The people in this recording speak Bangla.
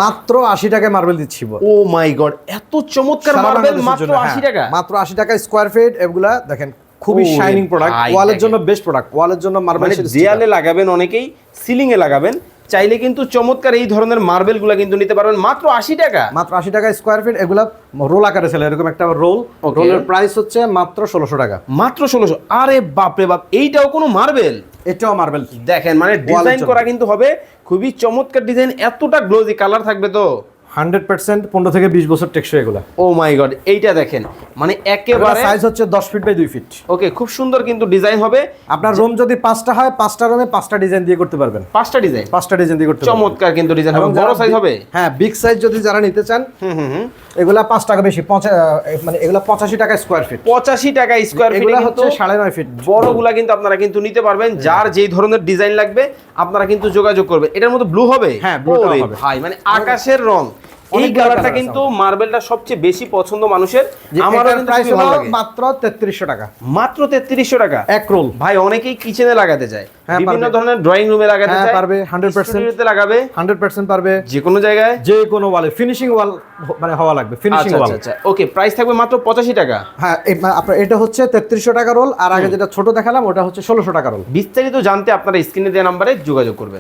মাত্র 80 টাকায় মার্বেল দিচ্ছি। ও মাই গড, এত চমৎকার মার্বেল মাত্র 80 টাকা। মাত্র 80 টাকা স্কয়ার ফিট। এগুলা দেখেন খুবই শাইনিং প্রোডাক্ট, ওয়ালের জন্য বেস্ট প্রোডাক্ট, ওয়ালের জন্য মার্বেল দেয়ালে লাগাবেন, অনেকেই সিলিং এ লাগাবেন, চাইলে কিন্তু চমৎকার এই ধরনের মার্বেলগুলো কিন্তু নিতে পারবেন মাত্র 80 টাকা। মাত্র 80 টাকা স্কয়ার ফিট। এগুলা রোল আকারে সেল, এরকম একটা রোল, রোলের প্রাইস হচ্ছে মাত্র 1600 টাকা। মাত্র 1600। আরে বাপ রে বাপ, এইটাও কোনো মার্বেল? এটাও মার্বেল। দেখেন মানে ডিজাইন করা কিন্তু হবে খুবই চমৎকার ডিজাইন, এতটা গ্লোজি কালার থাকবে তো 100% 15 থেকে 20 বছর টেকসই এগুলা। ও মাই গড, এইটা দেখেন মানে একেবারে সাইজ হচ্ছে 10 ফিট বাই 2 ফিট। ওকে, খুব সুন্দর কিন্তু ডিজাইন হবে। আপনার রুম যদি 5টা হয়, 5টা রুমে 5টা ডিজাইন দিয়ে করতে পারবেন। 5টা ডিজাইন দিয়ে করতে পারবেন। চমৎকার কিন্তু ডিজাইন হবে, বড় সাইজ হবে। হ্যাঁ, বিগ সাইজ যদি যারা নিতে চান, এগুলা 5 টাকা বেশি, মানে এগুলা 85 টাকা স্কয়ার ফিট। 85 টাকা স্কয়ার ফিট। এগুলা হচ্ছে 9.5 ফিট। বড়গুলা কিন্তু আপনারা কিন্তু নিতে পারবেন, যার যেই ধরনের ডিজাইন লাগবে আপনারা কিন্তু যোগাযোগ করবেন। এটার মধ্যে ব্লু হবে? হ্যাঁ, ব্লুটা হবে ভাই, মানে আকাশের রং। এই কালারটা কিন্তু মার্বেলটা সবচেয়ে বেশি পছন্দ মানুষের। আমারও কিন্তু প্রাইস ভালো লাগে। মাত্র 3300 টাকা। মাত্র 3300 টাকা এক রোল। ভাই, অনেকেই কিচেনে লাগাতে চায়, বিভিন্ন ধরনের ড্রয়িং রুমে লাগাতে চায়, পারবে 100%। স্টুডিওতে লাগাবে 100% পারবে, যে কোনো জায়গায়, যে কোনো ওয়ালে ফিনিশিং ওয়াল মানে হওয়া লাগবে, ফিনিশিং ওয়াল। আচ্ছা, ওকে, প্রাইস থাকবে মাত্র 85 টাকা। হ্যাঁ, আপনার এটা হচ্ছে 3300 টাকা রোল, আর আগে যেটা ছোট দেখালাম ওটা হচ্ছে 1600 টাকা রোল। বিস্তারিত জানতে আপনারা স্ক্রিনে দেওয়া নম্বরে যোগাযোগ করবেন।